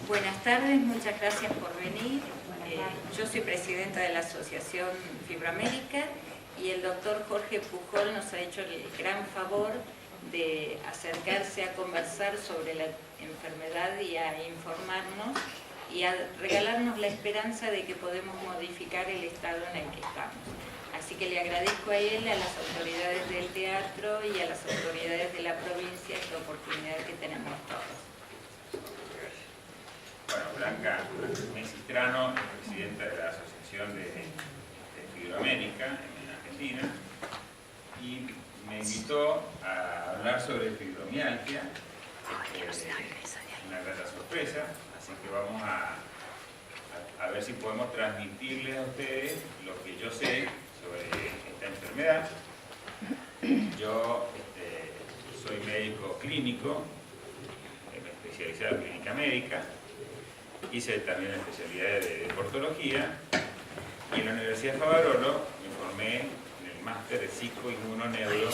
Buenas tardes, muchas gracias por venir. Yo soy presidenta de la Asociación Fibroamérica y el doctor Jorge Pujol nos ha hecho el gran favor de acercarse a conversar sobre la enfermedad y a informarnos y a regalarnos la esperanza de que podemos modificar el estado en el que estamos. Así que le agradezco a él, a las autoridades del teatro y a las autoridades de la provincia esta oportunidad que tenemos todos. Bueno, Blanca Mesistrano es presidenta de la Asociación de Fibroamérica en Argentina y me invitó a hablar sobre fibromialgia, una grata sorpresa, así que vamos a ver si podemos transmitirles a ustedes lo que yo sé sobre esta enfermedad. Yo soy médico clínico, especializado en clínica médica. Hice también la especialidad de deportología y en la Universidad de Favarolo me formé en el máster de psico-inmunoneuro,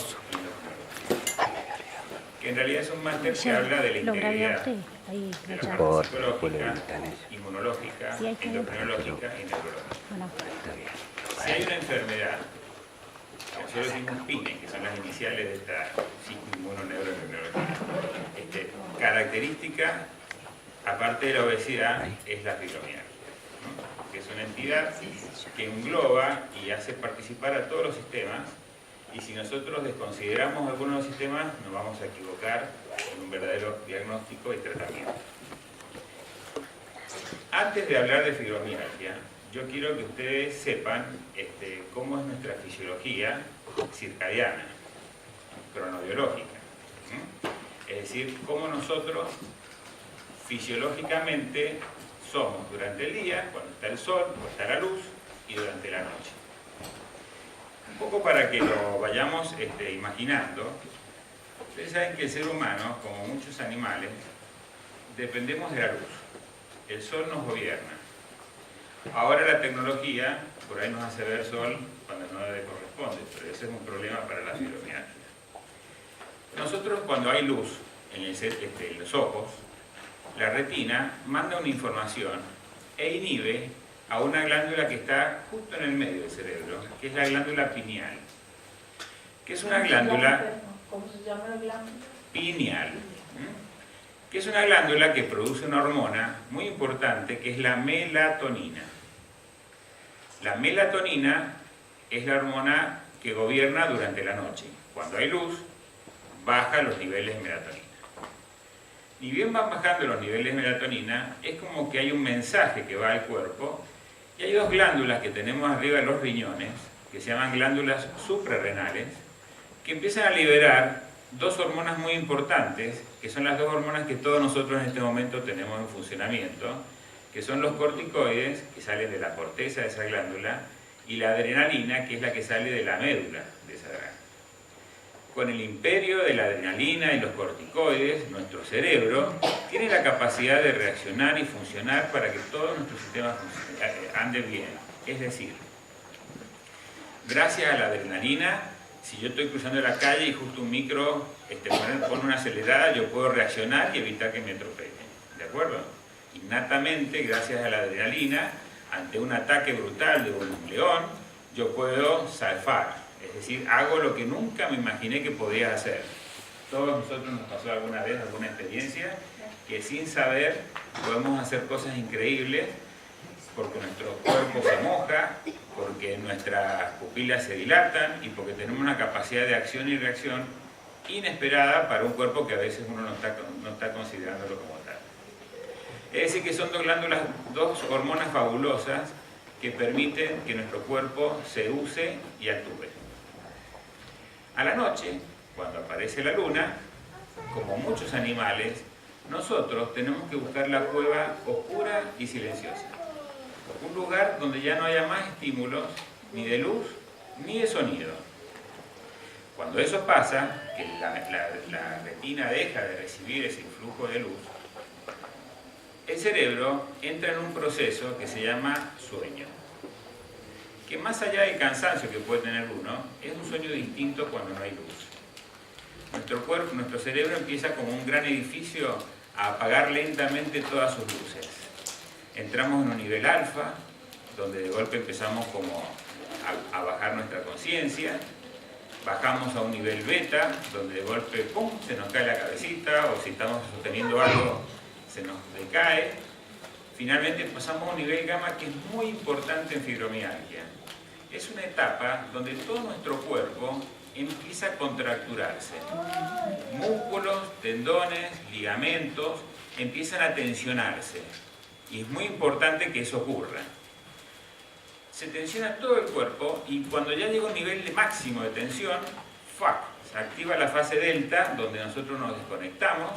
que en realidad es un máster que habla de la integridad de la parte psicológica, inmunológica, endocrinológica y neurológica. Si hay una enfermedad, nosotros decimos PINE, que son las iniciales de esta psico-inmunoneuro-neurología, característica, aparte de la obesidad, es la fibromialgia, ¿no? Que es una entidad que engloba y hace participar a todos los sistemas, y si nosotros desconsideramos algunos de los sistemas, nos vamos a equivocar en un verdadero diagnóstico y tratamiento. Antes de hablar de fibromialgia, yo quiero que ustedes sepan cómo es nuestra fisiología circadiana, cronobiológica, es decir, cómo nosotros fisiológicamente somos durante el día, cuando está el sol o está la luz, y durante la noche. Un poco para que lo vayamos imaginando, ustedes saben que el ser humano, como muchos animales, dependemos de la luz. El sol nos gobierna. Ahora la tecnología por ahí nos hace ver sol cuando no le corresponde, pero ese es un problema para la fibromialgia. Nosotros, cuando hay luz en los ojos, la retina manda una información e inhibe a una glándula que está justo en el medio del cerebro, que es la glándula pineal. Que es una glándula... ¿Cómo se llama la glándula? Pineal. Que es una glándula que produce una hormona muy importante, que es la melatonina. La melatonina es la hormona que gobierna durante la noche. Cuando hay luz, baja los niveles de melatonina. Ni bien van bajando los niveles de melatonina, es como que hay un mensaje que va al cuerpo, y hay dos glándulas que tenemos arriba de los riñones, que se llaman glándulas suprarrenales, que empiezan a liberar dos hormonas muy importantes, que son las dos hormonas que todos nosotros en este momento tenemos en funcionamiento, que son los corticoides, que salen de la corteza de esa glándula, y la adrenalina, que es la que sale de la médula de esa glándula. Con el imperio de la adrenalina y los corticoides, nuestro cerebro tiene la capacidad de reaccionar y funcionar para que todo nuestro sistema ande bien. Es decir, gracias a la adrenalina, si yo estoy cruzando la calle y justo un micro pone una acelerada, yo puedo reaccionar y evitar que me atropellen. ¿De acuerdo? Innatamente, gracias a la adrenalina, ante un ataque brutal de un león, yo puedo zafar. Es decir, hago lo que nunca me imaginé que podía hacer. Todos nosotros nos pasó alguna vez alguna experiencia que sin saber podemos hacer cosas increíbles porque nuestro cuerpo se moja, porque nuestras pupilas se dilatan y porque tenemos una capacidad de acción y reacción inesperada para un cuerpo que a veces uno no está considerándolo como tal. Es decir, que son dos hormonas fabulosas que permiten que nuestro cuerpo se use y actúe. A la noche, cuando aparece la luna, como muchos animales, nosotros tenemos que buscar la cueva oscura y silenciosa. Un lugar donde ya no haya más estímulos, ni de luz, ni de sonido. Cuando eso pasa, que la retina deja de recibir ese influjo de luz, el cerebro entra en un proceso que se llama sueño. Que más allá del cansancio que puede tener uno, es un sueño distinto cuando no hay luz. Nuestro cerebro empieza como un gran edificio a apagar lentamente todas sus luces. Entramos en un nivel alfa, donde de golpe empezamos como a bajar nuestra conciencia. Bajamos a un nivel beta, donde de golpe, ¡pum!, se nos cae la cabecita, o si estamos sosteniendo algo, se nos decae. Finalmente pasamos a un nivel gamma, que es muy importante en fibromialgia. Es una etapa donde todo nuestro cuerpo empieza a contracturarse. Músculos, tendones, ligamentos empiezan a tensionarse. Y es muy importante que eso ocurra. Se tensiona todo el cuerpo y cuando ya llega un nivel máximo de tensión, ¡fuck!, se activa la fase delta, donde nosotros nos desconectamos,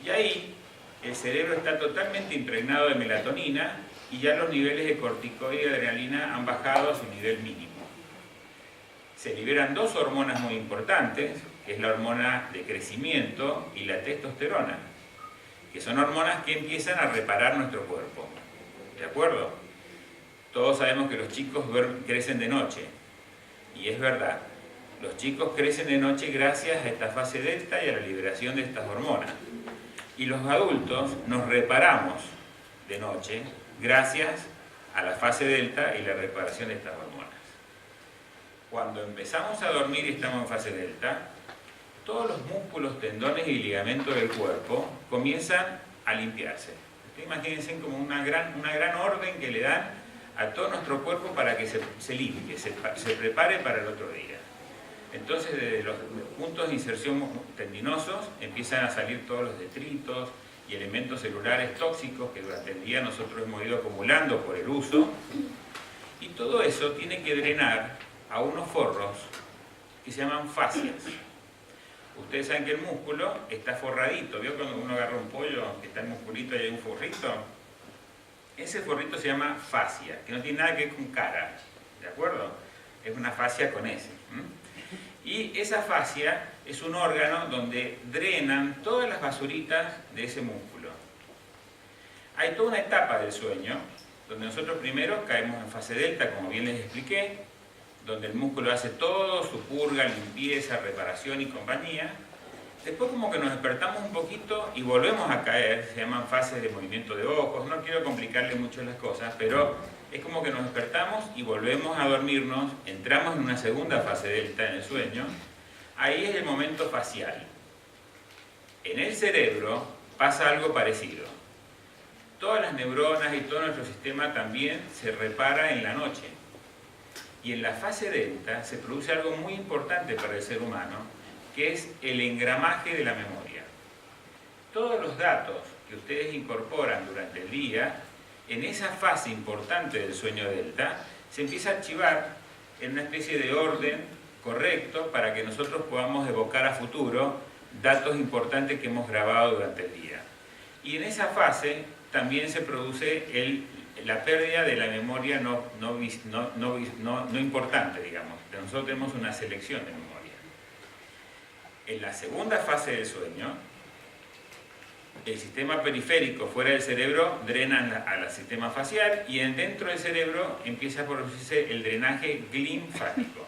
y ahí el cerebro está totalmente impregnado de melatonina y ya los niveles de corticoide y adrenalina han bajado a su nivel mínimo. Se liberan dos hormonas muy importantes, que es la hormona de crecimiento y la testosterona, que son hormonas que empiezan a reparar nuestro cuerpo. ¿De acuerdo? Todos sabemos que los chicos crecen de noche, y es verdad, los chicos crecen de noche gracias a esta fase delta y a la liberación de estas hormonas. Y los adultos nos reparamos de noche gracias a la fase delta y la reparación de estas hormonas. Cuando empezamos a dormir y estamos en fase delta, todos los músculos, tendones y ligamentos del cuerpo comienzan a limpiarse. Ustedes imagínense como una gran orden que le dan a todo nuestro cuerpo para que se limpie, se prepare para el otro día. Entonces, desde los puntos de inserción tendinosos empiezan a salir todos los detritos y elementos celulares tóxicos que durante el día nosotros hemos ido acumulando por el uso, y todo eso tiene que drenar a unos forros que se llaman fascias. Ustedes saben que el músculo está forradito. ¿Vio cuando uno agarra un pollo que está el musculito y hay un forrito? Ese forrito se llama fascia, que no tiene nada que ver con cara, ¿de acuerdo? Es una fascia con S. Y esa fascia es un órgano donde drenan todas las basuritas de ese músculo. Hay toda una etapa del sueño, donde nosotros primero caemos en fase delta, como bien les expliqué, donde el músculo hace todo, su purga, limpieza, reparación y compañía. Después como que nos despertamos un poquito y volvemos a caer, se llaman fases de movimiento de ojos, no quiero complicarle mucho las cosas, pero es como que nos despertamos y volvemos a dormirnos, entramos en una segunda fase delta en el sueño, ahí es el momento facial. En el cerebro pasa algo parecido. Todas las neuronas y todo nuestro sistema también se repara en la noche. Y en la fase delta se produce algo muy importante para el ser humano, que es el engramaje de la memoria. Todos los datos que ustedes incorporan durante el día, en esa fase importante del sueño delta, se empieza a archivar en una especie de orden correcto para que nosotros podamos evocar a futuro datos importantes que hemos grabado durante el día. Y en esa fase también se produce la pérdida de la memoria no importante, digamos. Nosotros tenemos una selección de memoria. En la segunda fase del sueño, el sistema periférico fuera del cerebro drena al sistema facial y dentro del cerebro empieza a producirse el drenaje linfático.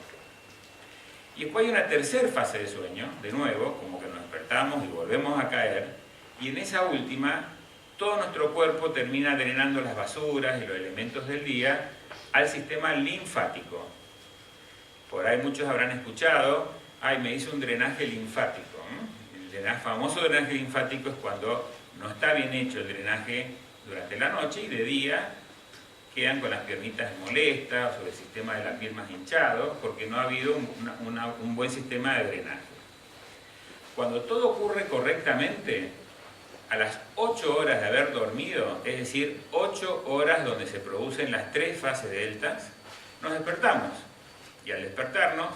Y después hay una tercera fase de sueño, de nuevo, como que nos despertamos y volvemos a caer, y en esa última todo nuestro cuerpo termina drenando las basuras y los elementos del día al sistema linfático. Por ahí muchos habrán escuchado, ay, me hizo un drenaje linfático. El famoso drenaje linfático es cuando no está bien hecho el drenaje durante la noche y de día quedan con las piernitas molestas o el sistema de la piel más hinchado porque no ha habido un buen sistema de drenaje. Cuando todo ocurre correctamente, a las 8 horas de haber dormido, es decir, 8 horas donde se producen las 3 fases deltas, nos despertamos. Y al despertarnos,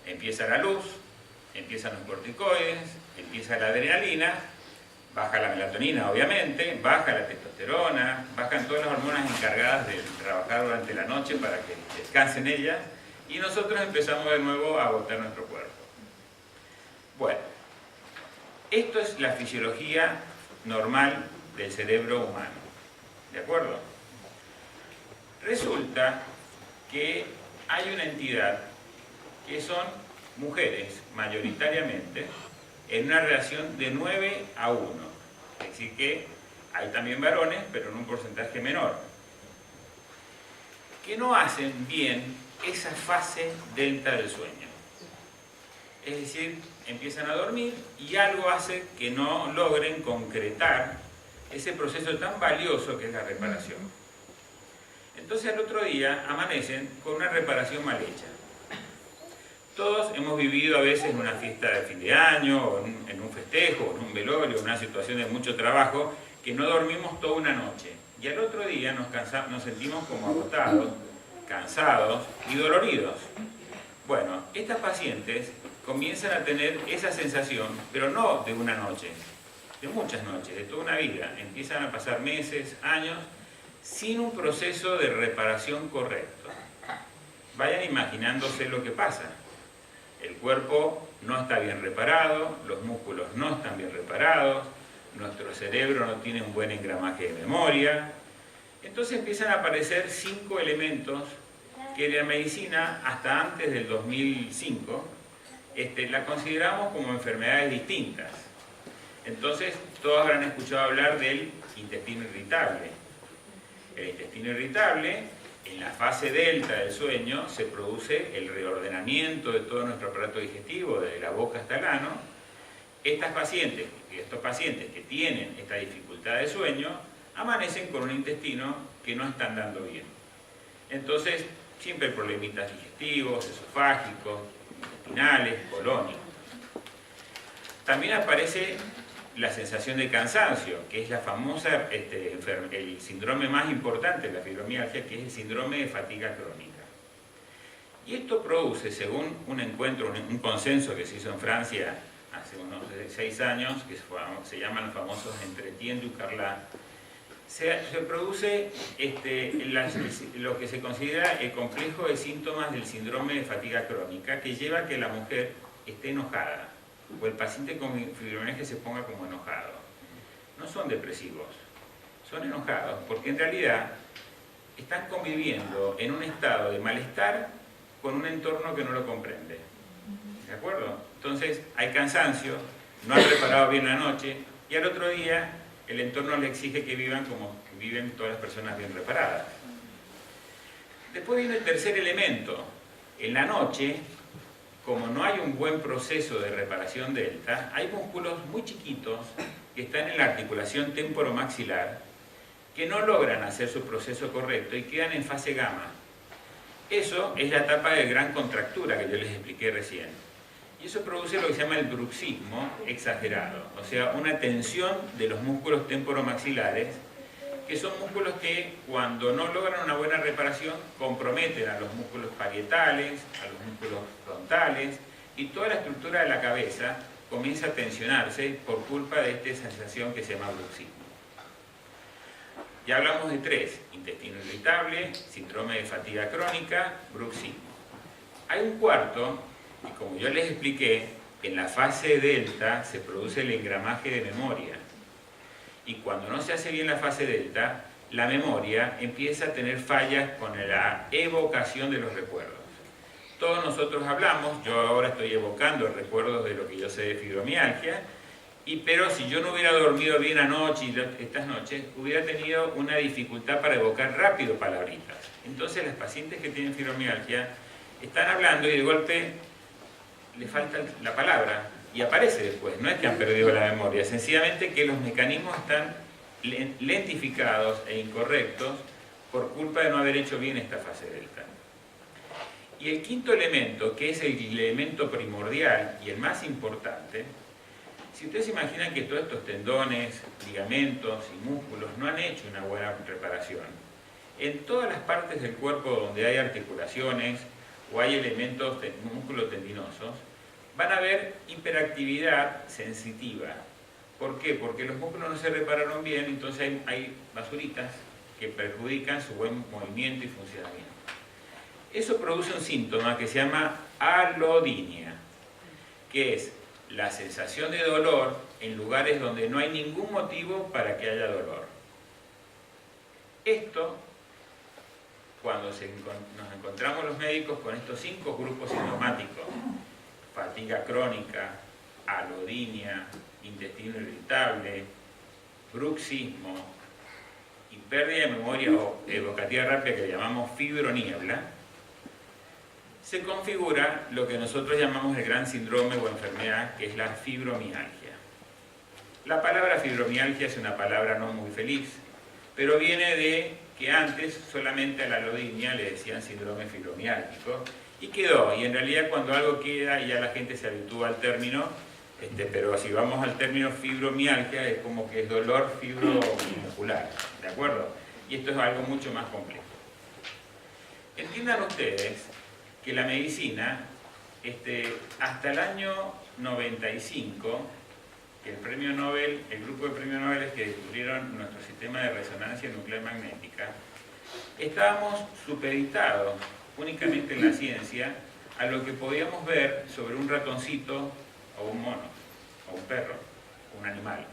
empieza la luz, empiezan los corticoides, empieza la adrenalina, baja la melatonina obviamente, baja la testosterona, bajan todas las hormonas encargadas de trabajar durante la noche para que descansen ellas, y nosotros empezamos de nuevo a agotar nuestro cuerpo. Bueno, esto es la fisiología normal del cerebro humano, ¿de acuerdo? Resulta que hay una entidad que son mujeres, mayoritariamente, en una relación de 9 a 1. Es decir que hay también varones, pero en un porcentaje menor, que no hacen bien esa fase delta del sueño. Es decir, empiezan a dormir y algo hace que no logren concretar ese proceso tan valioso que es la reparación. Entonces al otro día amanecen con una reparación mal hecha. Todos hemos vivido a veces en una fiesta de fin de año, o en un festejo, o en un velorio, una situación de mucho trabajo, que no dormimos toda una noche. Y al otro día nos sentimos como agotados, cansados y doloridos. Bueno, estas pacientes comienzan a tener esa sensación, pero no de una noche, de muchas noches, de toda una vida. Empiezan a pasar meses, años, sin un proceso de reparación correcto. Vayan imaginándose lo que pasa. El cuerpo no está bien reparado, los músculos no están bien reparados, nuestro cerebro no tiene un buen engramaje de memoria. Entonces empiezan a aparecer 5 elementos que en la medicina, hasta antes del 2005, la consideramos como enfermedades distintas. Entonces, todos habrán escuchado hablar del intestino irritable. El intestino irritable, en la fase delta del sueño, se produce el reordenamiento de todo nuestro aparato digestivo, desde la boca hasta el ano. Estos pacientes que tienen esta dificultad de sueño, amanecen con un intestino que no están dando bien. Entonces, siempre hay problemitas digestivos, esofágicos, intestinales, colónicos. También aparece la sensación de cansancio, que es la famosa, el síndrome más importante de la fibromialgia, que es el síndrome de fatiga crónica. Y esto produce, según un consenso que se hizo en Francia hace unos 6 años, que se llaman los famosos Entretien du Carlat, se produce lo que se considera el complejo de síntomas del síndrome de fatiga crónica, que lleva a que la mujer esté enojada, o el paciente con fibromialgia se ponga como enojado. No son depresivos, son enojados, porque en realidad están conviviendo en un estado de malestar con un entorno que no lo comprende. ¿De acuerdo? Entonces hay cansancio, no han preparado bien la noche, y al otro día el entorno les exige que vivan como viven todas las personas bien reparadas. Después viene el tercer elemento. En la noche, como no hay un buen proceso de reparación delta, hay músculos muy chiquitos que están en la articulación temporomaxilar que no logran hacer su proceso correcto y quedan en fase gamma. Eso es la etapa de gran contractura que yo les expliqué recién. Y eso produce lo que se llama el bruxismo exagerado, o sea, una tensión de los músculos temporomaxilares, que son músculos que cuando no logran una buena reparación comprometen a los músculos parietales, a los músculos frontales, y toda la estructura de la cabeza comienza a tensionarse por culpa de esta sensación que se llama bruxismo. Ya hablamos de 3, intestino irritable, síndrome de fatiga crónica, bruxismo. Hay un cuarto, y como yo les expliqué, en la fase delta se produce el engramaje de memoria. Y cuando no se hace bien la fase delta, la memoria empieza a tener fallas con la evocación de los recuerdos. Todos nosotros hablamos, yo ahora estoy evocando recuerdos de lo que yo sé de fibromialgia, pero si yo no hubiera dormido bien anoche y estas noches, hubiera tenido una dificultad para evocar rápido palabritas. Entonces las pacientes que tienen fibromialgia están hablando y de golpe le falta la palabra y aparece después. No es que han perdido la memoria, sencillamente que los mecanismos están lentificados e incorrectos por culpa de no haber hecho bien esta fase delta. Y el quinto elemento, que es el elemento primordial y el más importante, si ustedes se imaginan que todos estos tendones, ligamentos y músculos no han hecho una buena reparación, en todas las partes del cuerpo donde hay articulaciones o hay elementos músculo-tendinosos, van a haber hiperactividad sensitiva. ¿Por qué? Porque los músculos no se repararon bien, entonces hay basuritas que perjudican su buen movimiento y funcionamiento. Eso produce un síntoma que se llama alodinia, que es la sensación de dolor en lugares donde no hay ningún motivo para que haya dolor. Esto, cuando nos encontramos los médicos con estos 5 grupos sintomáticos, fatiga crónica, alodinia, intestino irritable, bruxismo y pérdida de memoria o evocativa rápida que llamamos fibroniebla, se configura lo que nosotros llamamos el gran síndrome o enfermedad, que es la fibromialgia. La palabra fibromialgia es una palabra no muy feliz, pero viene de que antes solamente a la alodinia le decían síndrome fibromiálgico y quedó, y en realidad cuando algo queda ya la gente se habitúa al término, pero si vamos al término fibromialgia es como que es dolor fibromuscular, ¿de acuerdo? Y esto es algo mucho más complejo. Entiendan ustedes que la medicina, hasta el año 95, que el premio Nobel, el grupo de premios Nobel que descubrieron nuestro sistema de resonancia nuclear magnética, estábamos supeditados únicamente en la ciencia a lo que podíamos ver sobre un ratoncito o un mono, o un perro, o un animal.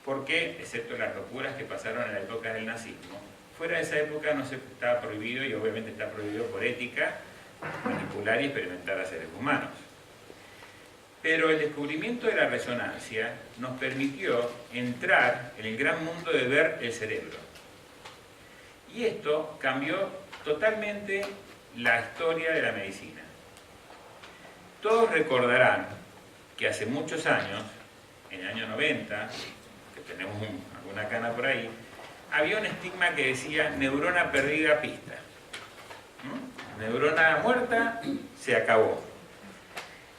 Porque, excepto las locuras que pasaron en la época del nazismo, fuera de esa época no se estaba prohibido, y obviamente está prohibido por ética, manipular y experimentar a seres humanos. Pero el descubrimiento de la resonancia nos permitió entrar en el gran mundo de ver el cerebro. Y esto cambió totalmente la historia de la medicina. Todos recordarán que hace muchos años, en el año 90, que tenemos alguna cana por ahí, había un estigma que decía neurona perdida pista. Neurona muerta, se acabó.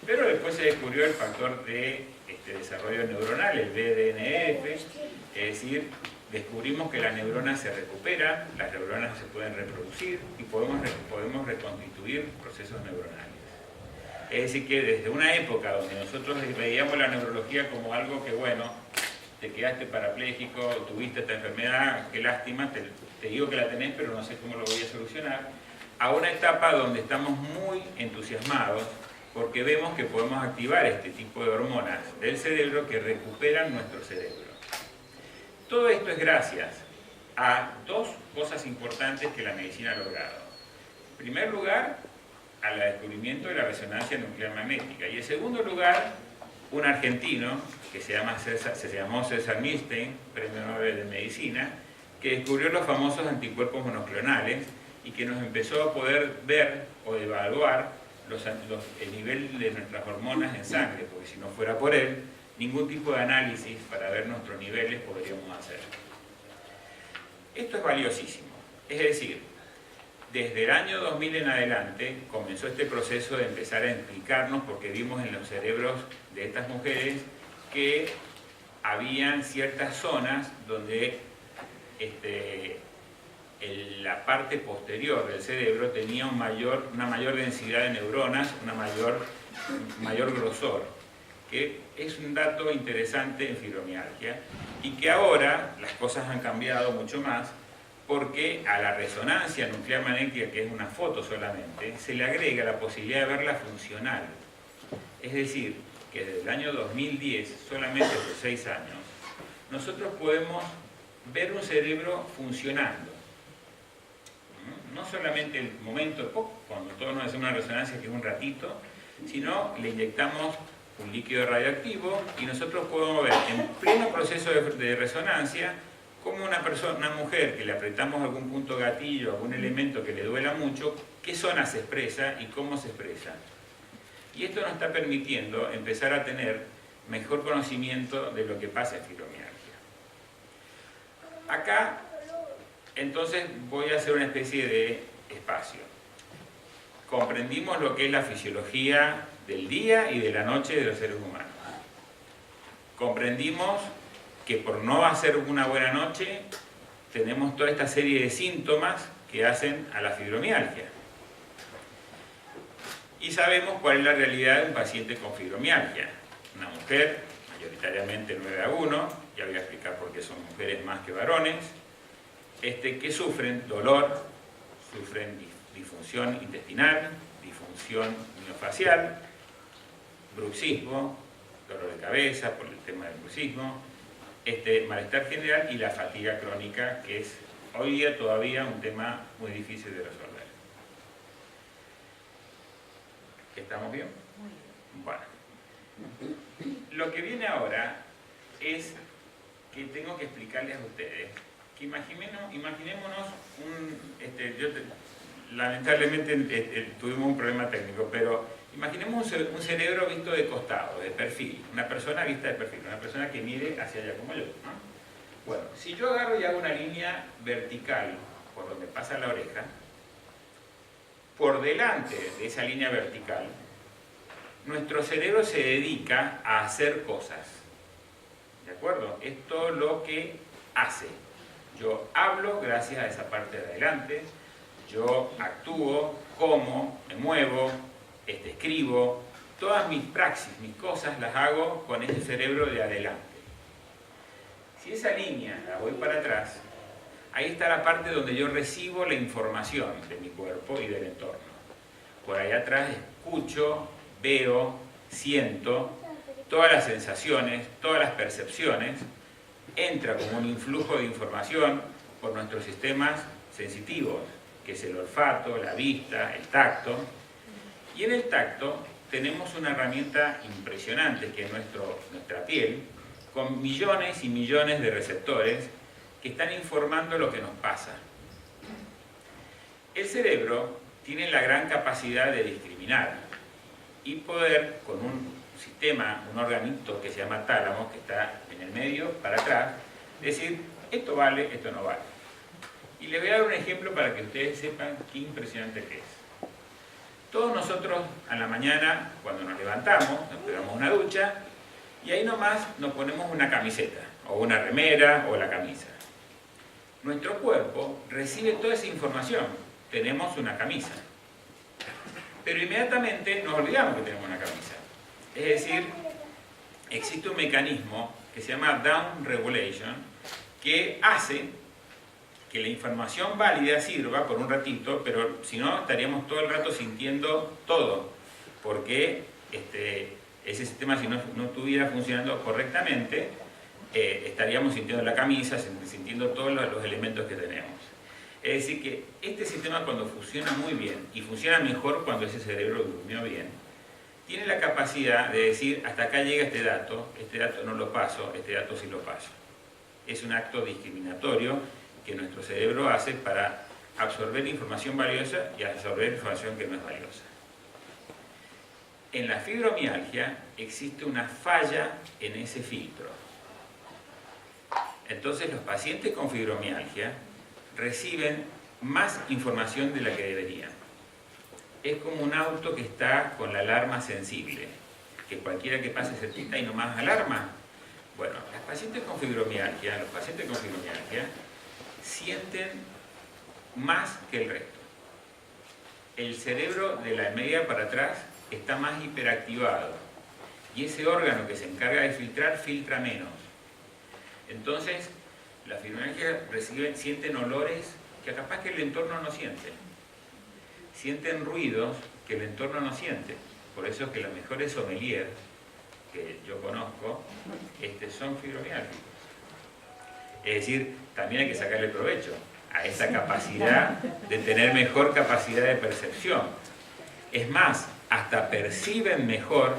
Pero después se descubrió el factor de desarrollo neuronal, el BDNF, es decir, descubrimos que las neuronas se recuperan, las neuronas se pueden reproducir y podemos reconstituir procesos neuronales. Es decir, que desde una época donde nosotros veíamos la neurología como algo que, bueno, te quedaste parapléjico, tuviste esta enfermedad, qué lástima, te digo que la tenés, pero no sé cómo lo voy a solucionar, a una etapa donde estamos muy entusiasmados porque vemos que podemos activar este tipo de hormonas del cerebro que recuperan nuestro cerebro. Todo esto es gracias a dos cosas importantes que la medicina ha logrado. En primer lugar, al descubrimiento de la resonancia nuclear magnética. Y en segundo lugar, un argentino que se llamó César Milstein, Premio Nobel de Medicina, que descubrió los famosos anticuerpos monoclonales y que nos empezó a poder ver o evaluar el nivel de nuestras hormonas en sangre, porque si no fuera por él, ningún tipo de análisis para ver nuestros niveles podríamos hacer. Esto es valiosísimo. Es decir, desde el año 2000 en adelante comenzó este proceso de empezar a implicarnos porque vimos en los cerebros de estas mujeres que habían ciertas zonas donde la parte posterior del cerebro tenía una mayor densidad de neuronas, mayor grosor, que es un dato interesante en fibromialgia y que ahora las cosas han cambiado mucho más porque a la resonancia nuclear magnética, que es una foto solamente, se le agrega la posibilidad de verla funcional. Es decir, que desde el año 2010, solamente por 6 años, nosotros podemos ver un cerebro funcionando. No solamente el momento, cuando todos nos hacemos una resonancia que es un ratito, sino le inyectamos un líquido radioactivo y nosotros podemos ver en pleno proceso de resonancia cómo una mujer que le apretamos algún punto gatillo, algún elemento que le duela mucho, qué zona se expresa y cómo se expresa. Y esto nos está permitiendo empezar a tener mejor conocimiento de lo que pasa en fibromialgia. Acá, entonces, voy a hacer una especie de espacio. Comprendimos lo que es la fisiología del día y de la noche de los seres humanos. Comprendimos que por no hacer una buena noche, tenemos toda esta serie de síntomas que hacen a la fibromialgia. Y sabemos cuál es la realidad de un paciente con fibromialgia. Una mujer, mayoritariamente 9-1, ya voy a explicar por qué son mujeres más que varones, que sufren dolor, sufren disfunción intestinal, disfunción miofascial, bruxismo, dolor de cabeza por el tema del bruxismo, malestar general y la fatiga crónica, que es hoy día todavía un tema muy difícil de resolver. ¿Estamos bien? Bueno. Lo que viene ahora es que tengo que explicarles a ustedes. Que imaginémonos lamentablemente tuvimos un problema técnico, pero imaginemos un cerebro visto de costado, de perfil, una persona vista de perfil, una persona que mire hacia allá como yo, ¿no? Bueno, si yo agarro y hago una línea vertical por donde pasa la oreja, por delante de esa línea vertical, nuestro cerebro se dedica a hacer cosas. ¿De acuerdo? Es todo lo que hace. Yo hablo gracias a esa parte de adelante, yo actúo, como, me muevo, escribo, todas mis praxis, mis cosas las hago con ese cerebro de adelante. Si esa línea la voy para atrás, ahí está la parte donde yo recibo la información de mi cuerpo y del entorno. Por ahí atrás escucho, veo, siento, todas las sensaciones, todas las percepciones, entra como un influjo de información por nuestros sistemas sensitivos, que es el olfato, la vista, el tacto. Y en el tacto tenemos una herramienta impresionante, que es nuestra piel, con millones y millones de receptores que están informando lo que nos pasa. El cerebro tiene la gran capacidad de discriminar y poder, con un sistema, un organito que se llama tálamo, que está en el medio, para atrás, decir, esto vale, esto no vale. Y les voy a dar un ejemplo para que ustedes sepan qué impresionante que es. Todos nosotros a la mañana, cuando nos levantamos, nos pegamos una ducha y ahí nomás nos ponemos una camiseta, o una remera, o la camisa. Nuestro cuerpo recibe toda esa información. Tenemos una camisa. Pero inmediatamente nos olvidamos que tenemos una camisa. Es decir, existe un mecanismo que se llama down regulation, que hace que la información válida sirva por un ratito, pero si no estaríamos todo el rato sintiendo todo, porque ese sistema, si no estuviera funcionando correctamente, estaríamos sintiendo la camisa, sintiendo todos los elementos que tenemos. Es decir que este sistema, cuando funciona muy bien, y funciona mejor cuando ese cerebro durmió bien, tiene la capacidad de decir, hasta acá llega este dato no lo paso, este dato sí lo paso. Es un acto discriminatorio que nuestro cerebro hace para absorber información valiosa y absorber información que no es valiosa. En la fibromialgia existe una falla en ese filtro. Entonces los pacientes con fibromialgia reciben más información de la que deberían. Es como un auto que está con la alarma sensible, que cualquiera que pase cerquita y nomás alarma. Bueno, los pacientes con fibromialgia sienten más que el resto. El cerebro de la media para atrás está más hiperactivado y ese órgano que se encarga de filtrar, filtra menos. Entonces, la fibromialgia sienten olores que capaz que el entorno no siente. Sienten ruidos que el entorno no siente. Por eso es que los mejores sommeliers que yo conozco son fibromiálgicos. Es decir, también hay que sacarle provecho a esa capacidad de tener mejor capacidad de percepción. Es más, hasta perciben mejor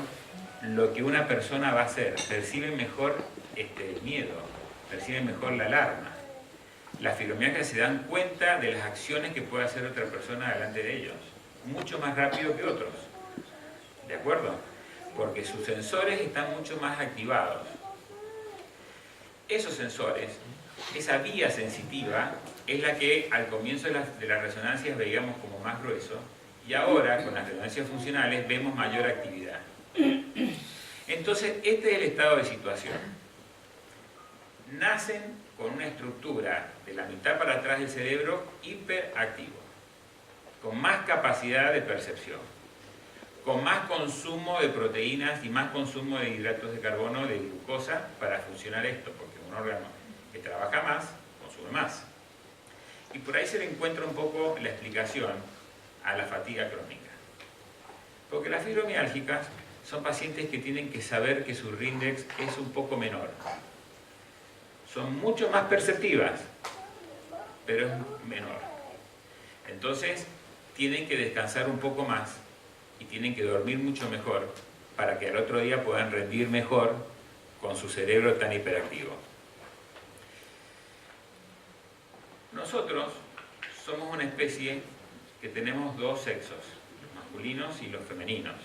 lo que una persona va a hacer, perciben mejor el miedo, perciben mejor la alarma. Las fibromialgias se dan cuenta de las acciones que puede hacer otra persona delante de ellos, mucho más rápido que otros. ¿De acuerdo? Porque sus sensores están mucho más activados. Esos sensores, esa vía sensitiva, es la que al comienzo de las resonancias veíamos como más grueso, y ahora con las resonancias funcionales vemos mayor actividad. Entonces, este es el estado de situación. Nacen con una estructura de la mitad para atrás del cerebro hiperactivo, con más capacidad de percepción, con más consumo de proteínas y más consumo de hidratos de carbono, de glucosa, para funcionar esto, porque un órgano que trabaja más, consume más. Y por ahí se le encuentra un poco la explicación a la fatiga crónica. Porque las fibromiálgicas son pacientes que tienen que saber que su Rindex es un poco menor. Son mucho más perceptivas, pero es menor. Entonces, tienen que descansar un poco más y tienen que dormir mucho mejor para que al otro día puedan rendir mejor con su cerebro tan hiperactivo. Nosotros somos una especie que tenemos dos sexos, los masculinos y los femeninos,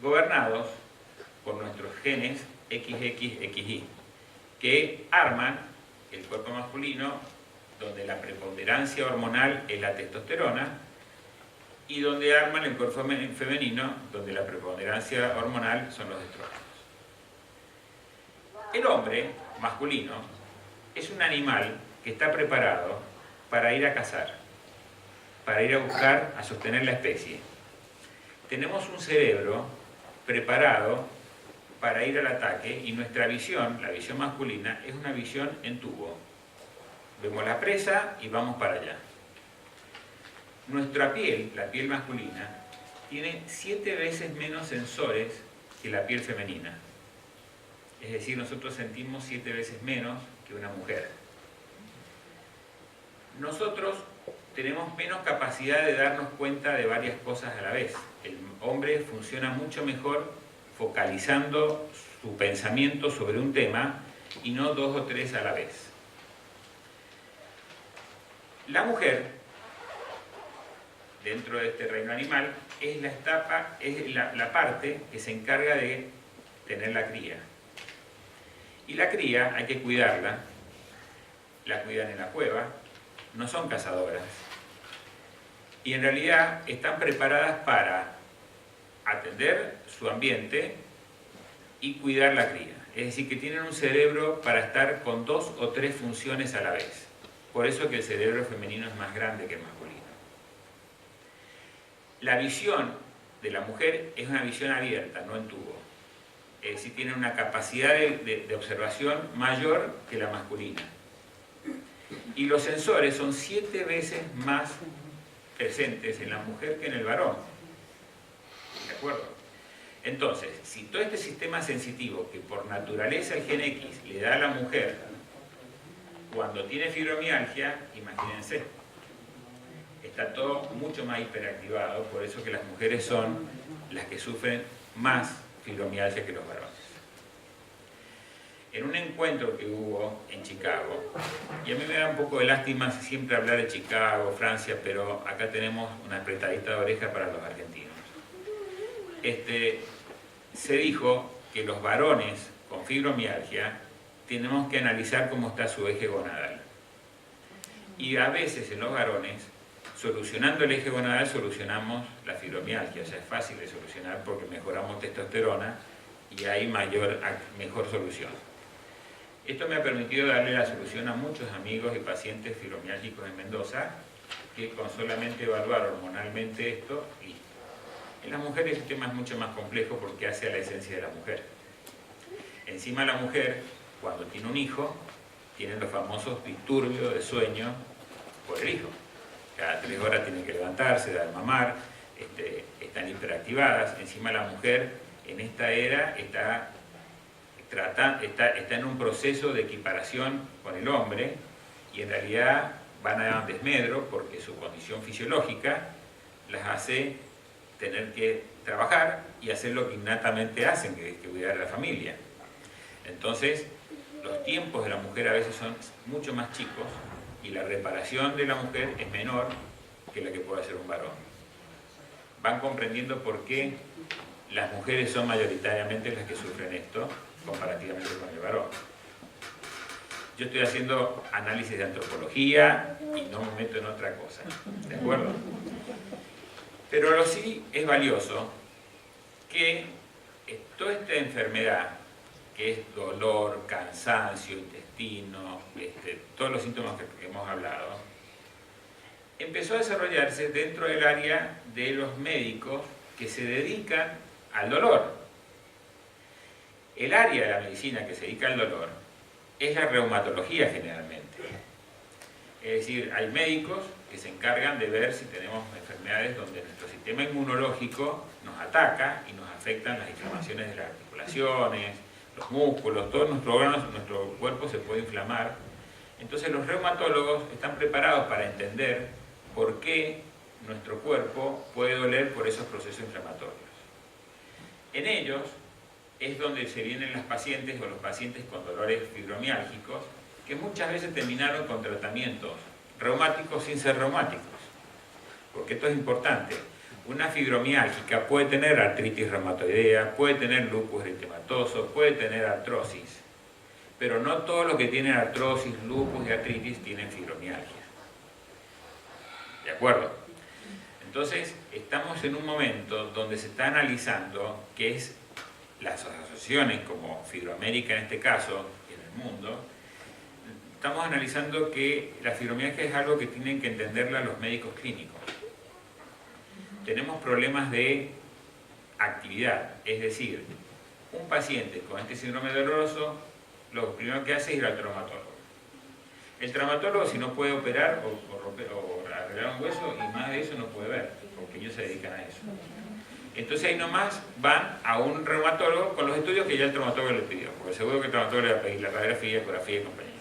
gobernados por nuestros genes XXXY, que arman el cuerpo masculino, donde la preponderancia hormonal es la testosterona, y donde arman el cuerpo femenino, donde la preponderancia hormonal son los estrógenos. El hombre masculino es un animal que está preparado para ir a cazar, para ir a buscar, a sostener la especie. Tenemos un cerebro preparado para ir al ataque y nuestra visión, la visión masculina, es una visión en tubo. Vemos la presa y vamos para allá. Nuestra piel, la piel masculina, tiene 7 veces menos sensores que la piel femenina. Es decir, nosotros sentimos 7 veces menos que una mujer. Nosotros tenemos menos capacidad de darnos cuenta de varias cosas a la vez. El hombre funciona mucho mejor focalizando su pensamiento sobre un tema y no 2 o 3 a la vez. La mujer, dentro de este reino animal, es la parte que se encarga de tener la cría. Y la cría hay que cuidarla, la cuidan en la cueva, no son cazadoras. Y en realidad están preparadas para atender su ambiente y cuidar la cría. Es decir, que tienen un cerebro para estar con 2 o 3 funciones a la vez. Por eso que el cerebro femenino es más grande que el masculino. La visión de la mujer es una visión abierta, no en tubo. Es decir, tiene una capacidad de observación mayor que la masculina. Y los sensores son 7 veces más presentes en la mujer que en el varón. ¿De acuerdo? Entonces, si todo este sistema sensitivo que por naturaleza el gen X le da a la mujer, cuando tiene fibromialgia, imagínense, está todo mucho más hiperactivado, por eso que las mujeres son las que sufren más fibromialgia que los varones. En un encuentro que hubo en Chicago, y a mí me da un poco de lástima siempre hablar de Chicago, Francia, pero acá tenemos una apretadita de oreja para los argentinos. Se dijo que los varones con fibromialgia tenemos que analizar cómo está su eje gonadal. Y a veces en los varones, solucionando el eje gonadal, solucionamos la fibromialgia. O sea, es fácil de solucionar porque mejoramos testosterona y hay mejor solución. Esto me ha permitido darle la solución a muchos amigos y pacientes fibromiálgicos en Mendoza que con solamente evaluar hormonalmente esto, listo. En las mujeres el tema es mucho más complejo porque hace a la esencia de la mujer. Encima la mujer, cuando tiene un hijo, tiene los famosos disturbios de sueño por el hijo. Cada 3 horas tienen que levantarse, dar mamar, están hiperactivadas. Encima la mujer en esta era está en un proceso de equiparación con el hombre y en realidad van a desmedro porque su condición fisiológica las hace tener que trabajar y hacer lo que innatamente hacen, que es cuidar a la familia. Entonces, los tiempos de la mujer a veces son mucho más chicos y la reparación de la mujer es menor que la que puede hacer un varón. Van comprendiendo por qué las mujeres son mayoritariamente las que sufren esto comparativamente con el varón. Yo estoy haciendo análisis de antropología y no me meto en otra cosa, ¿de acuerdo? Pero lo sí es valioso que toda esta enfermedad, que es dolor, cansancio, intestino, todos los síntomas que hemos hablado, empezó a desarrollarse dentro del área de los médicos que se dedican al dolor. El área de la medicina que se dedica al dolor es la reumatología generalmente. Es decir, hay médicos que se encargan de ver si tenemos enfermedades donde nuestro sistema inmunológico nos ataca y nos afectan las inflamaciones de las articulaciones, los músculos, todos nuestros órganos, nuestro cuerpo se puede inflamar. Entonces los reumatólogos están preparados para entender por qué nuestro cuerpo puede doler por esos procesos inflamatorios. En ellos es donde se vienen las pacientes o los pacientes con dolores fibromiálgicos que muchas veces terminaron con tratamientos reumáticos sin ser reumáticos. Porque esto es importante. Una fibromiálgica puede tener artritis reumatoidea, puede tener lupus eritematoso, puede tener artrosis, pero no todos los que tienen artrosis, lupus y artritis tienen fibromialgia. ¿De acuerdo? Entonces, estamos en un momento donde se está analizando qué es las asociaciones como Fibroamérica en este caso, y en el mundo. Estamos analizando que la fibromialgia es algo que tienen que entenderla los médicos clínicos. Tenemos problemas de actividad, es decir, un paciente con este síndrome doloroso, lo primero que hace es ir al traumatólogo. El traumatólogo, si no puede operar o arreglar un hueso, y más de eso no puede ver, porque ellos se dedican a eso. Entonces ahí nomás van a un reumatólogo con los estudios que ya el traumatólogo le pidió, porque seguro que el traumatólogo le va a pedir la radiografía, ecografía y compañía.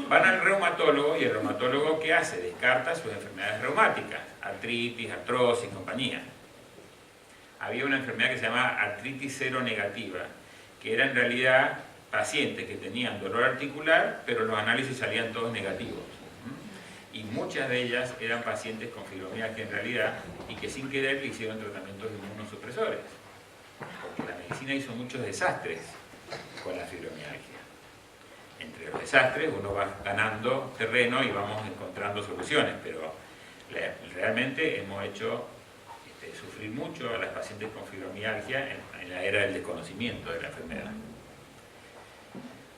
Van al reumatólogo y el reumatólogo ¿qué hace? Descarta sus enfermedades reumáticas, artritis, artrosis y compañía. Había una enfermedad que se llama artritis seronegativa, que era en realidad pacientes que tenían dolor articular, pero los análisis salían todos negativos. Y muchas de ellas eran pacientes con fibromialgia en realidad y que sin querer le hicieron tratamientos de inmunosupresores. Porque la medicina hizo muchos desastres con la fibromialgia. Entre los desastres uno va ganando terreno y vamos encontrando soluciones, pero realmente hemos hecho sufrir mucho a las pacientes con fibromialgia en la era del desconocimiento de la enfermedad.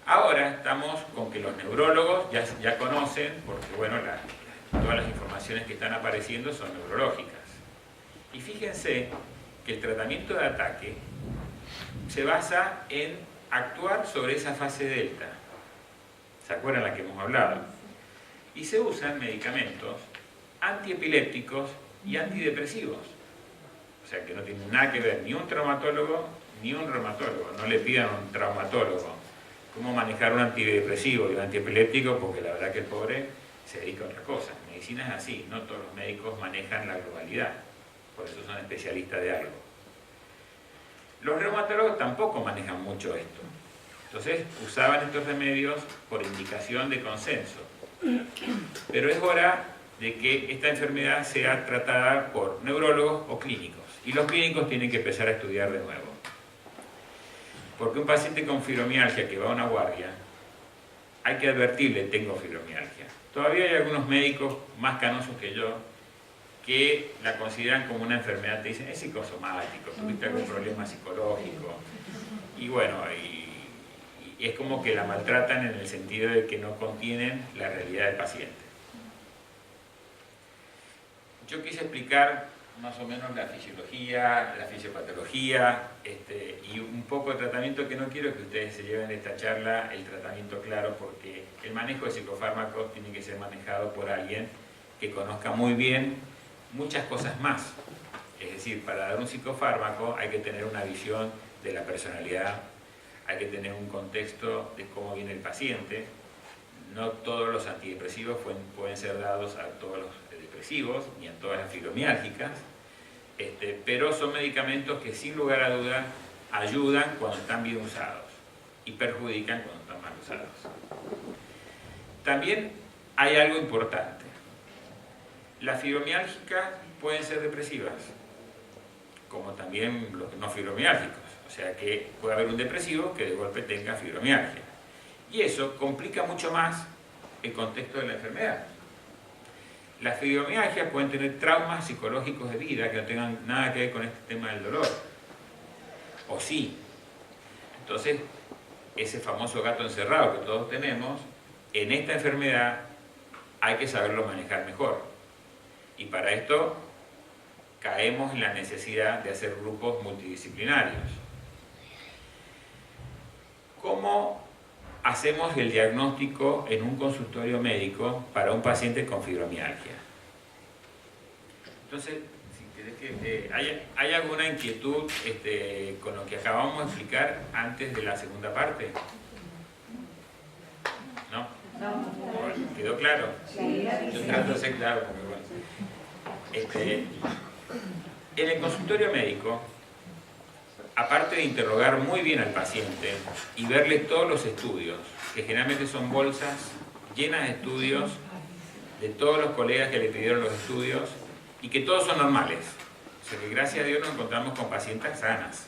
Ahora estamos con que los neurólogos ya conocen, porque bueno, todas las informaciones que están apareciendo son neurológicas. Y fíjense que el tratamiento de ataque se basa en actuar sobre esa fase delta. ¿Se acuerdan la que hemos hablado? Y se usan medicamentos antiepilépticos y antidepresivos. O sea que no tienen nada que ver ni un traumatólogo ni un reumatólogo. No le pidan a un traumatólogo cómo manejar un antidepresivo y un antiepiléptico, porque la verdad que el pobre se dedica a otra cosa. En medicina es así, no todos los médicos manejan la globalidad, por eso son especialistas de algo. Los reumatólogos tampoco manejan mucho esto. Entonces usaban estos remedios por indicación de consenso. Pero es hora de que esta enfermedad sea tratada por neurólogos o clínicos. Y los clínicos tienen que empezar a estudiar de nuevo. Porque un paciente con fibromialgia que va a una guardia, hay que advertirle, tengo fibromialgia. Todavía hay algunos médicos más canosos que yo que la consideran como una enfermedad, te dicen, es psicosomático, tuviste algún problema psicológico. Y bueno, y es como que la maltratan en el sentido de que no contienen la realidad del paciente. Yo quise explicar más o menos la fisiología, la fisiopatología y un poco de tratamiento, que no quiero que ustedes se lleven de esta charla el tratamiento claro, porque el manejo de psicofármacos tiene que ser manejado por alguien que conozca muy bien muchas cosas más. Es decir, para dar un psicofármaco hay que tener una visión de la personalidad, hay que tener un contexto de cómo viene el paciente. No todos los antidepresivos pueden ser dados a todos los depresivos ni a todas las fibromiálgicas, pero son medicamentos que sin lugar a dudas ayudan cuando están bien usados y perjudican cuando están mal usados. También hay algo importante. Las fibromiálgicas pueden ser depresivas, como también los no fibromiálgicos. O sea que puede haber un depresivo que de golpe tenga fibromialgia. Y eso complica mucho más el contexto de la enfermedad. Las fibromialgias pueden tener traumas psicológicos de vida que no tengan nada que ver con este tema del dolor. O sí. Entonces, ese famoso gato encerrado que todos tenemos, en esta enfermedad hay que saberlo manejar mejor. Y para esto caemos en la necesidad de hacer grupos multidisciplinarios. ¿Cómo hacemos el diagnóstico en un consultorio médico para un paciente con fibromialgia? Entonces, ¿hay alguna inquietud con lo que acabamos de explicar antes de la segunda parte? ¿No? Bueno, ¿quedó claro? Yo trato de ser claro porque bueno. En el consultorio médico, aparte de interrogar muy bien al paciente y verle todos los estudios, que generalmente son bolsas llenas de estudios de todos los colegas que le pidieron los estudios y que todos son normales. O sea que gracias a Dios nos encontramos con pacientes sanas.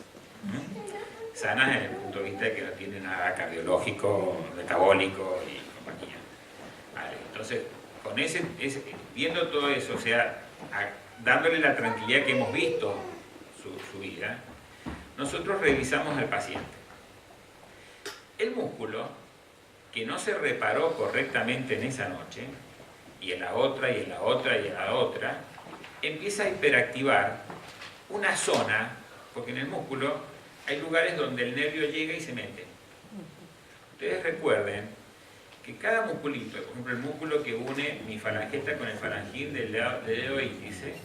Sanas desde el punto de vista de que no tienen nada cardiológico, metabólico y compañía. Vale, entonces, con viendo todo eso, o sea, dándole la tranquilidad que hemos visto su vida, nosotros revisamos al paciente. El músculo que no se reparó correctamente en esa noche, y en la otra, y en la otra, y en la otra, empieza a hiperactivar una zona, porque en el músculo hay lugares donde el nervio llega y se mete. Ustedes recuerden que cada musculito, por ejemplo el músculo que une mi falangeta con el falangín del dedo índice,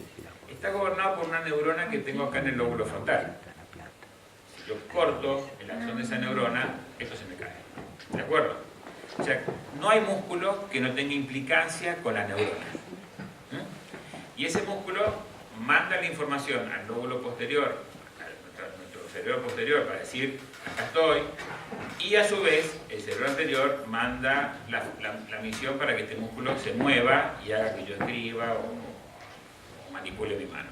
está gobernado por una neurona que tengo acá en el lóbulo frontal. Si yo corto el acción de esa neurona, esto se me cae. ¿De acuerdo? O sea, no hay músculo que no tenga implicancia con la neurona. Y ese músculo manda la información al lóbulo posterior, a nuestro cerebro posterior, para decir, acá estoy, y a su vez el cerebro anterior manda la misión para que este músculo se mueva y haga que yo escriba o manipule mi mano.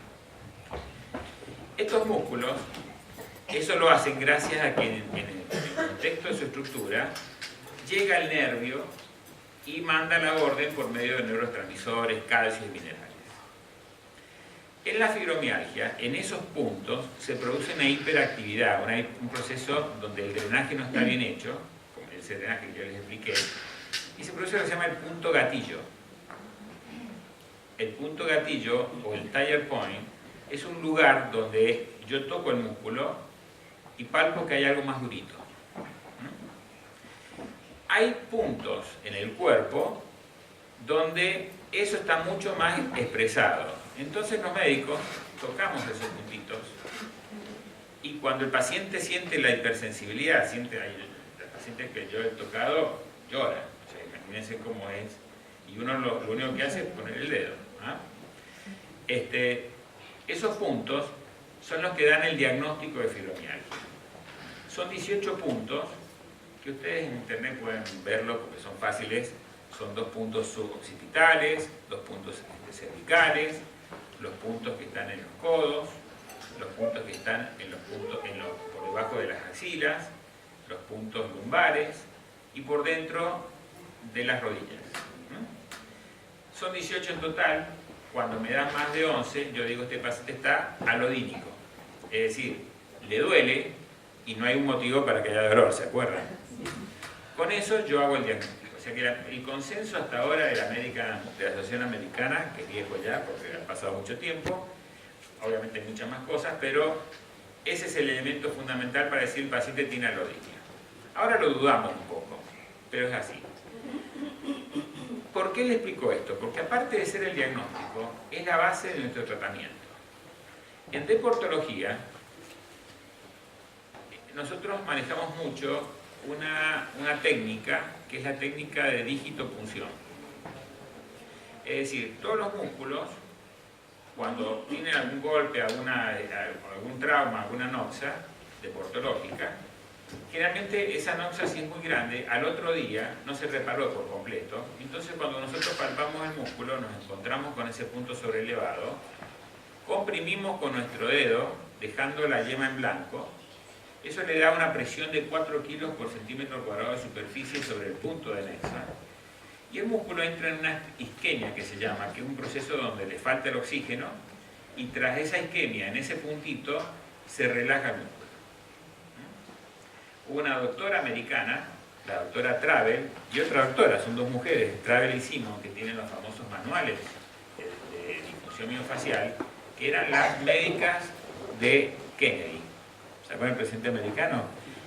Estos músculos, eso lo hacen gracias a que en el contexto de su estructura llega el nervio y manda la orden por medio de neurotransmisores, calcio y minerales. En la fibromialgia, en esos puntos, se produce una hiperactividad, un proceso donde el drenaje no está bien hecho, como ese drenaje que yo les expliqué, y se produce lo que se llama el punto gatillo. El punto gatillo, o el trigger point, es un lugar donde yo toco el músculo y palpo que hay algo más durito. Hay puntos en el cuerpo donde eso está mucho más expresado. Entonces los médicos tocamos esos puntitos y cuando el paciente siente la hipersensibilidad, los pacientes que yo he tocado lloran, o sea, imagínense cómo es, y uno lo único que hace es poner el dedo. Esos puntos son los que dan el diagnóstico de fibromialgia. Son 18 puntos que ustedes en internet pueden verlo porque son fáciles. Son 2 puntos suboccipitales, 2 puntos cervicales, los puntos que están en los codos, los puntos que están por debajo de las axilas, los puntos lumbares y por dentro de las rodillas. Son 18 en total. Cuando me dan más de 11, yo digo este paciente está alodínico. Es decir, le duele y no hay un motivo para que haya dolor, ¿se acuerdan? Con eso yo hago el diagnóstico. O sea que el consenso hasta ahora de la Asociación Americana, que es viejo ya porque ha pasado mucho tiempo, obviamente hay muchas más cosas, pero ese es el elemento fundamental para decir el paciente tiene alodinia. Ahora lo dudamos un poco, pero es así. ¿Por qué le explico esto? Porque aparte de ser el diagnóstico, es la base de nuestro tratamiento. En deportología, nosotros manejamos mucho una técnica que es la técnica de dígito-punción. Es decir, todos los músculos, cuando tienen algún golpe, algún trauma, alguna noxa deportológica, generalmente esa noxa, si es muy grande, al otro día no se reparó por completo. Entonces cuando nosotros palpamos el músculo nos encontramos con ese punto sobrelevado, comprimimos con nuestro dedo, dejando la yema en blanco. Eso le da una presión de 4 kilos por centímetro cuadrado de superficie sobre el punto de nexa. Y el músculo entra en una isquemia que se llama, que es un proceso donde le falta el oxígeno, y tras esa isquemia, en ese puntito, se relaja el músculo. Hubo una doctora americana, la doctora Travel, y otra doctora, son 2 mujeres, Travel y Simon, que tienen los famosos manuales de disfunción miofacial, que eran las médicas de Kennedy. ¿Se acuerdan del presidente americano?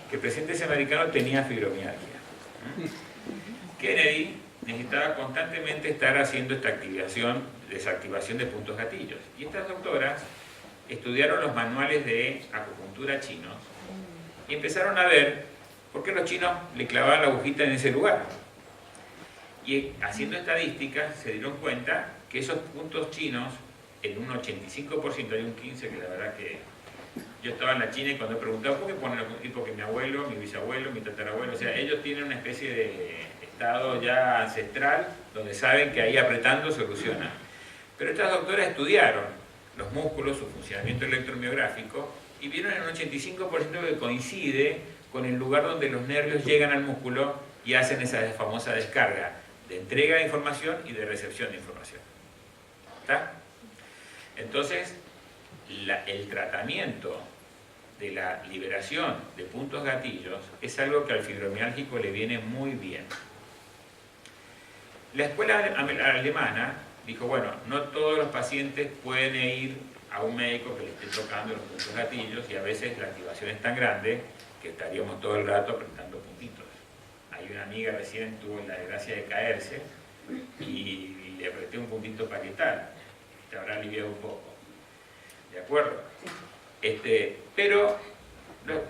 Que el presidente ese americano tenía fibromialgia. Kennedy necesitaba constantemente estar haciendo esta desactivación de puntos gatillos. Y estas doctoras estudiaron los manuales de acupuntura chinos y empezaron a ver por qué los chinos le clavaban la agujita en ese lugar. Y haciendo estadísticas se dieron cuenta que esos puntos chinos, en un 85%, hay un 15% que la verdad que... Yo estaba en la China y cuando he preguntado, ¿por qué ponen algún tipo que mi abuelo, mi bisabuelo, mi tatarabuelo? O sea, ellos tienen una especie de estado ya ancestral, donde saben que ahí apretando soluciona. Pero estas doctoras estudiaron los músculos, su funcionamiento electromiográfico, y vieron en un 85% que coincide con el lugar donde los nervios llegan al músculo y hacen esa famosa descarga de entrega de información y de recepción de información. ¿Está? Entonces, el tratamiento de la liberación de puntos gatillos es algo que al fibromiálgico le viene muy bien. La escuela alemana dijo, bueno, no todos los pacientes pueden ir a un médico que le esté tocando los puntos gatillos y a veces la activación es tan grande que estaríamos todo el rato apretando puntitos. Hay una amiga recién tuvo la desgracia de caerse y le apreté un puntito parietal, te habrá aliviado un poco. ¿De acuerdo? Pero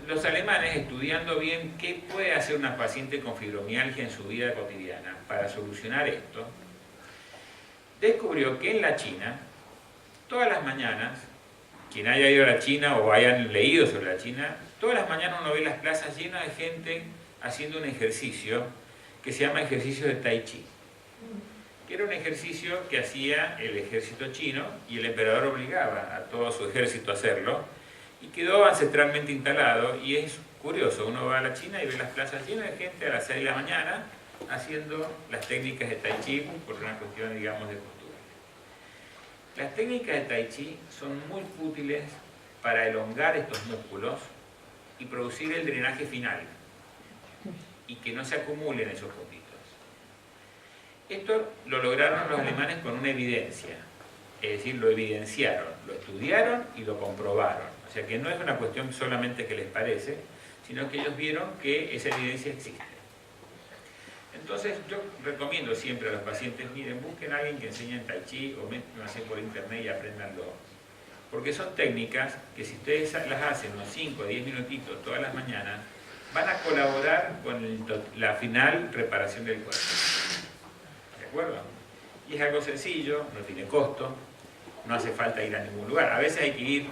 los alemanes, estudiando bien qué puede hacer una paciente con fibromialgia en su vida cotidiana para solucionar esto, descubrió que en la China, todas las mañanas, quien haya ido a la China o hayan leído sobre la China, todas las mañanas uno ve las plazas llenas de gente haciendo un ejercicio que se llama ejercicio de Tai Chi, que era un ejercicio que hacía el ejército chino y el emperador obligaba a todo su ejército a hacerlo, y quedó ancestralmente instalado. Y es curioso, uno va a la China y ve las plazas llenas de gente a las 6 de la mañana haciendo las técnicas de Tai Chi por una cuestión, digamos, de costumbre. Las técnicas de Tai Chi son muy útiles para elongar estos músculos y producir el drenaje final y que no se acumulen esos puntitos. Esto lo lograron los alemanes con una evidencia, es decir, lo evidenciaron, lo estudiaron y lo comprobaron. O sea que no es una cuestión solamente que les parece, sino que ellos vieron que esa evidencia existe. Entonces yo recomiendo siempre a los pacientes, miren, busquen a alguien que enseñe Tai Chi o métanse por internet y apréndanlo. Porque son técnicas que si ustedes las hacen unos 5 o 10 minutitos todas las mañanas, van a colaborar con la final reparación del cuerpo. ¿De acuerdo? Y es algo sencillo, no tiene costo, no hace falta ir a ningún lugar. A veces hay que ir,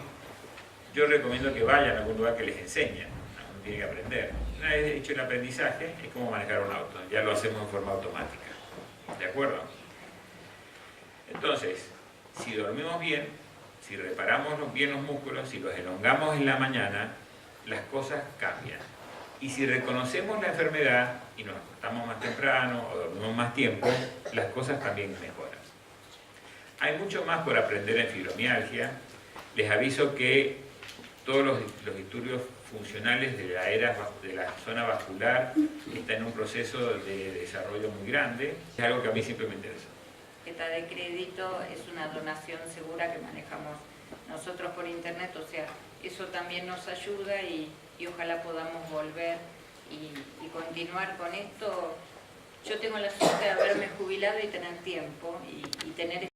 yo recomiendo que vayan a algún lugar que les enseñen, uno tiene que aprender. Una vez hecho el aprendizaje, es como manejar un auto, ya lo hacemos en forma automática. ¿De acuerdo? Entonces, si dormimos bien, si reparamos bien los músculos, si los elongamos en la mañana, las cosas cambian. Y si reconocemos la enfermedad y nos acostamos más temprano o dormimos más tiempo, las cosas también mejoran. Hay mucho más por aprender en fibromialgia. Les aviso que todos los estudios funcionales de la zona vascular están en un proceso de desarrollo muy grande. Es algo que a mí siempre me interesa. Tarjeta de crédito es una donación segura que manejamos nosotros por internet, o sea, eso también nos ayuda y ojalá podamos volver y continuar con esto. Yo tengo la suerte de haberme jubilado y tener tiempo y tener